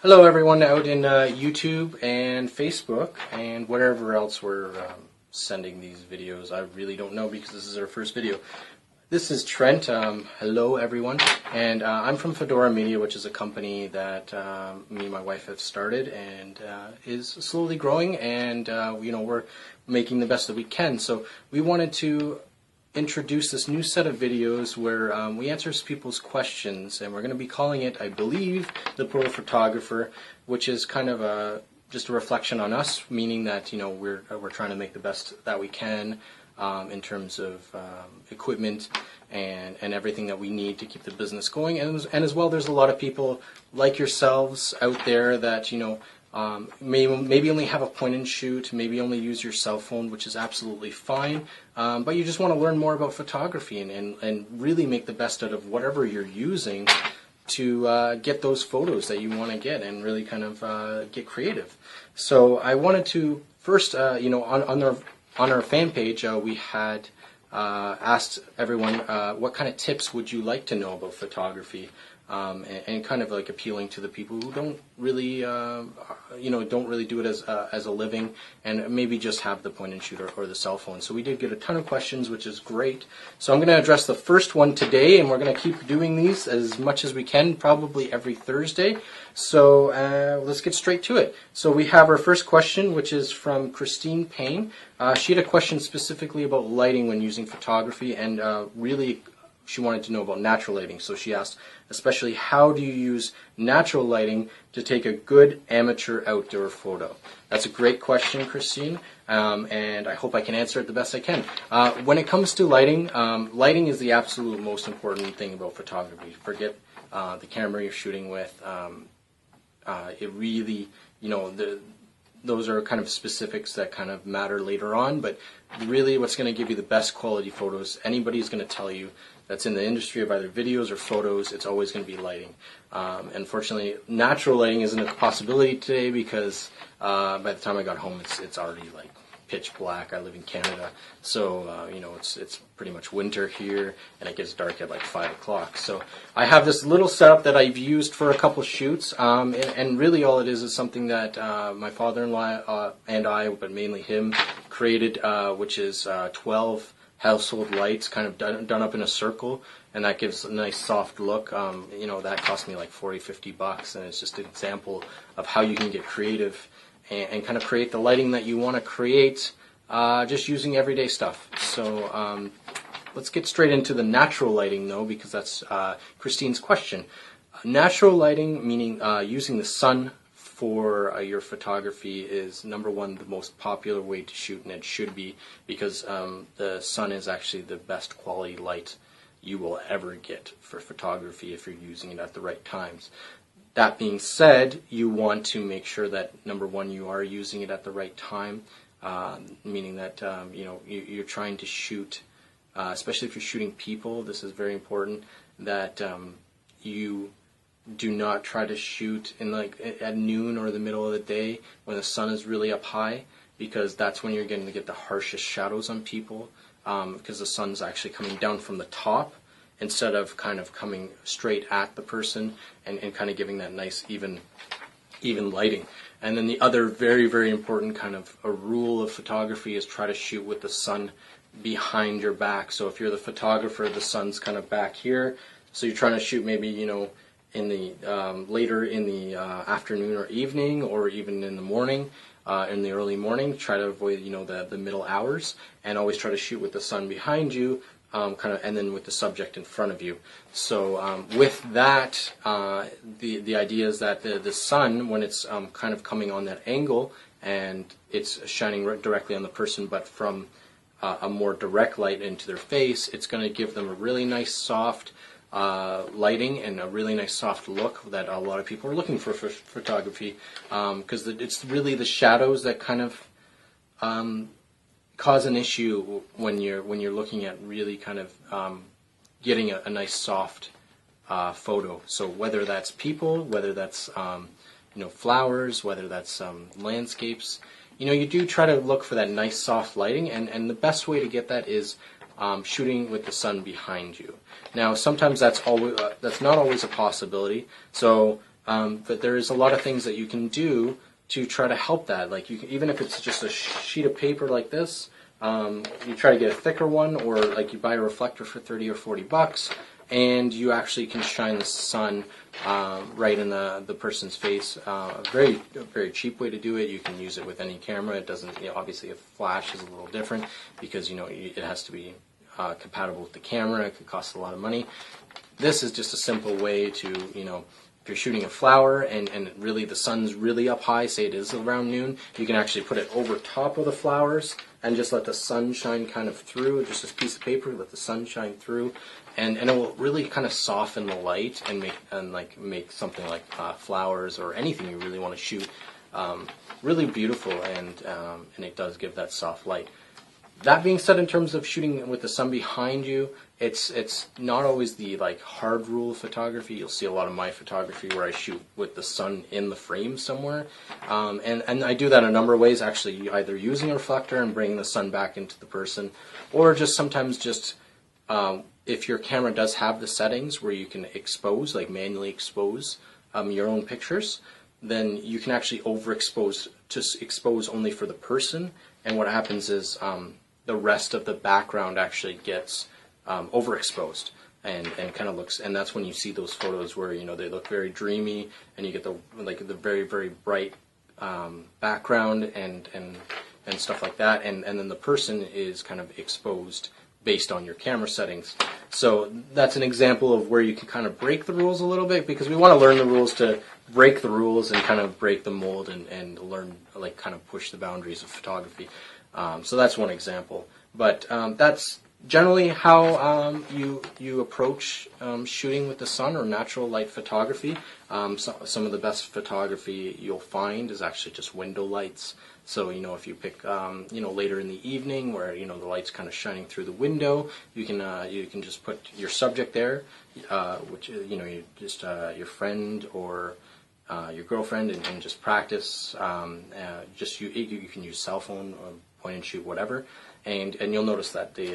Hello everyone out in YouTube and Facebook and wherever else we're sending these videos. I really don't know because this is our first video. This is Trent. Hello everyone. And I'm from Fedora Media, which is a company that me and my wife have started and is slowly growing, and we're making the best that we can. So we wanted to introduce this new set of videos where we answer people's questions, and we're going to be calling it, I believe, The Pro Photographer, which is kind of just a reflection on us, meaning that we're trying to make the best that we can in terms of equipment and everything that we need to keep the business going. And as well, there's a lot of people like yourselves out there that maybe only have a point and shoot, maybe only use your cell phone, which is absolutely fine, but you just want to learn more about photography and really make the best out of whatever you're using to get those photos that you want to get and really kind of get creative. So I wanted to first, on our fan page, we had asked everyone what kind of tips would you like to know about photography. And kind of like appealing to the people who don't really, don't really do it as a living, and maybe just have the point and shoot or the cell phone. So we did get a ton of questions, which is great. So I'm going to address the first one today, and we're going to keep doing these as much as we can, probably every Thursday. So let's get straight to it. So we have our first question, which is from Christine Payne. She had a question specifically about lighting when using photography, and really she wanted to know about natural lighting. So she asked, especially, how do you use natural lighting to take a good amateur outdoor photo? That's a great question, Christine, and I hope I can answer it the best I can. When it comes to lighting, lighting is the absolute most important thing about photography. Forget the camera you're shooting with. It really, those are kind of specifics that kind of matter later on, but really what's going to give you the best quality photos, anybody's going to tell you that's in the industry of either videos or photos, it's always going to be lighting. Unfortunately, natural lighting isn't a possibility today because by the time I got home, it's already like pitch black. I live in Canada, so it's pretty much winter here, and it gets dark at like 5 o'clock. So I have this little setup that I've used for a couple shoots, and really all it is something that my father-in-law and I, but mainly him, created, which is 12 household lights kind of done up in a circle, and that gives a nice soft look. That cost me like $40-50, and it's just an example of how you can get creative and kind of create the lighting that you want to create just using everyday stuff. So let's get straight into the natural lighting though, because that's Christine's question. Natural lighting, meaning using the sun for your photography, is number one the most popular way to shoot, and it should be, because the sun is actually the best quality light you will ever get for photography if you're using it at the right times. That being said, you want to make sure that number one you are using it at the right time, meaning that you're trying to shoot, especially if you're shooting people. This is very important, that you do not try to shoot in at noon or the middle of the day when the sun is really up high, because that's when you're going to get the harshest shadows on people, because the sun's actually coming down from the top instead of kind of coming straight at the person and kind of giving that nice even lighting. And then the other very, very important kind of a rule of photography is try to shoot with the sun behind your back. So if you're the photographer, the sun's kind of back here, so you're trying to shoot maybe in the later in the afternoon or evening, or even in the morning, in the early morning. Try to avoid the middle hours, and always try to shoot with the sun behind you, and then with the subject in front of you. So with that, the idea is that the sun, when it's kind of coming on that angle and it's shining directly on the person, but from a more direct light into their face, it's going to give them a really nice soft lighting and a really nice soft look that a lot of people are looking for photography, because it's really the shadows that kind of cause an issue when you're looking at really kind of getting a nice soft photo. So whether that's people, whether that's flowers, whether that's landscapes, you do try to look for that nice soft lighting, and the best way to get that is shooting with the sun behind you. Now, sometimes that's not always a possibility. So But there's a lot of things that you can do to try to help that. Like you can, even if it's just a sheet of paper like this, you try to get a thicker one, or like you buy a reflector for 30 or 40 bucks, and you actually can shine the sun right in the person's face. A very cheap way to do it. You can use it with any camera. It doesn't, obviously a flash is a little different because it has to be compatible with the camera. It could cost a lot of money. This is just a simple way to, if you're shooting a flower and really the sun's really up high, say it is around noon, you can actually put it over top of the flowers and just let the sun shine kind of through, just this piece of paper, let the sun shine through, and it will really kind of soften the light and make something like flowers or anything you really want to shoot really beautiful, and it does give that soft light. That being said, in terms of shooting with the sun behind you, it's not always the hard rule of photography. You'll see a lot of my photography where I shoot with the sun in the frame somewhere, and I do that a number of ways. Actually, either using a reflector and bringing the sun back into the person, or just sometimes if your camera does have the settings where you can expose, manually expose your own pictures, then you can actually overexpose to expose only for the person, and what happens is the rest of the background actually gets overexposed and kind of looks, and that's when you see those photos where they look very dreamy, and you get the very, very bright background and stuff like that, and then the person is kind of exposed based on your camera settings. So that's an example of where you can kind of break the rules a little bit, because we want to learn the rules to break the rules and kind of break the mold and learn, kind of push the boundaries of photography. So that's one example. But that's generally how you approach shooting with the sun or natural light photography. Some of the best photography you'll find is actually just window lights. So if you pick later in the evening where the light's kind of shining through the window, you can just put your subject there, which you just your friend or your girlfriend, and just practice. You can use cell phone or point and shoot, whatever, and you'll notice that you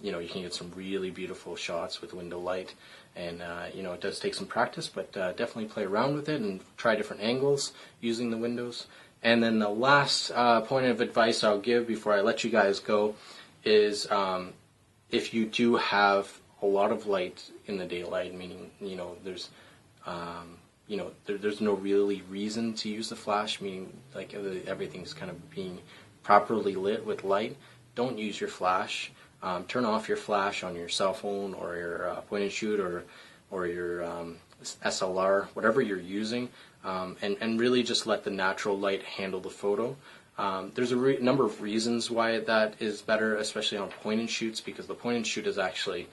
can get some really beautiful shots with window light, and it does take some practice, but definitely play around with it and try different angles using the windows. And then the last point of advice I'll give before I let you guys go is if you do have a lot of light in the daylight, meaning there's there's no really reason to use the flash, meaning everything's kind of being properly lit with light, don't use your flash. Turn off your flash on your cell phone or your point and shoot or your SLR, whatever you're using, and really just let the natural light handle the photo. There's a number of reasons why that is better, especially on point and shoots, because the point and shoot is actually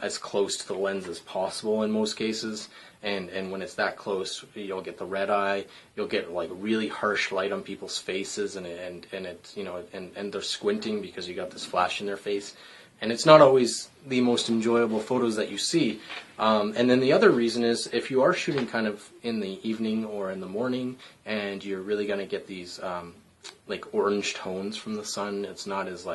as close to the lens as possible in most cases, and when it's that close, you'll get the red eye, you'll get really harsh light on people's faces, and it's and they're squinting because you got this flash in their face, and it's not always the most enjoyable photos that you see. And then the other reason is if you are shooting kind of in the evening or in the morning, and you're really going to get these orange tones from the sun, it's not as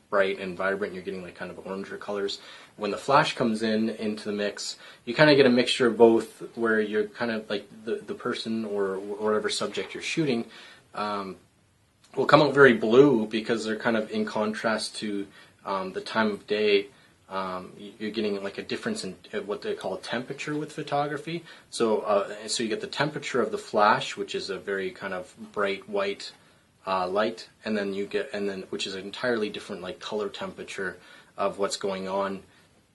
bright and vibrant, you're getting kind of oranger colors. When the flash comes into the mix, you kind of get a mixture of both, where you're kind of the person or whatever subject you're shooting will come out very blue because they're kind of in contrast to the time of day. You're getting a difference in what they call temperature with photography. So you get the temperature of the flash, which is a very kind of bright white light, and then which is an entirely different color temperature of what's going on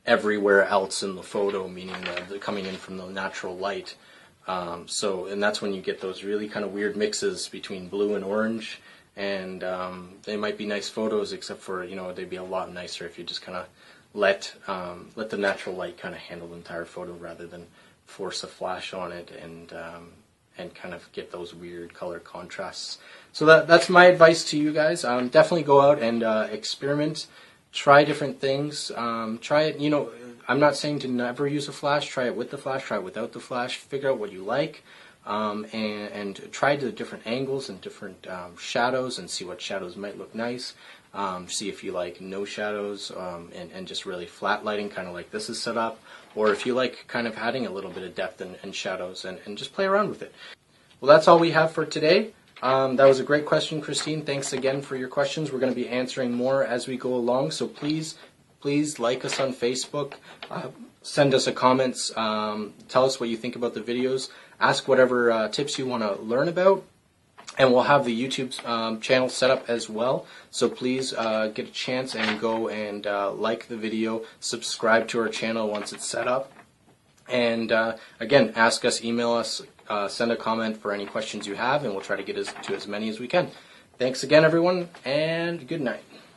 everywhere else in the photo, meaning they're coming in from the natural light. And that's when you get those really kind of weird mixes between blue and orange, and they might be nice photos, except for they'd be a lot nicer if you just kind of let the natural light kind of handle the entire photo rather than force a flash on it and kind of get those weird color contrasts. So that's my advice to you guys. Definitely go out and experiment, try different things. Try it. I'm not saying to never use a flash. Try it with the flash. Try it without the flash. Figure out what you like, and try the different angles and different shadows, and see what shadows might look nice. See if you like no shadows and just really flat lighting, kind of like this is set up, or if you like kind of adding a little bit of depth and shadows, and just play around with it. Well, that's all we have for today. That was a great question, Christine. Thanks again for your questions. We're going to be answering more as we go along, so please like us on Facebook. Send us a comments. Tell us what you think about the videos. Ask whatever tips you want to learn about. And we'll have the YouTube channel set up as well. So please get a chance and go and like the video. Subscribe to our channel once it's set up. And again, ask us, email us, send a comment for any questions you have, and we'll try to get to as many as we can. Thanks again, everyone, and good night.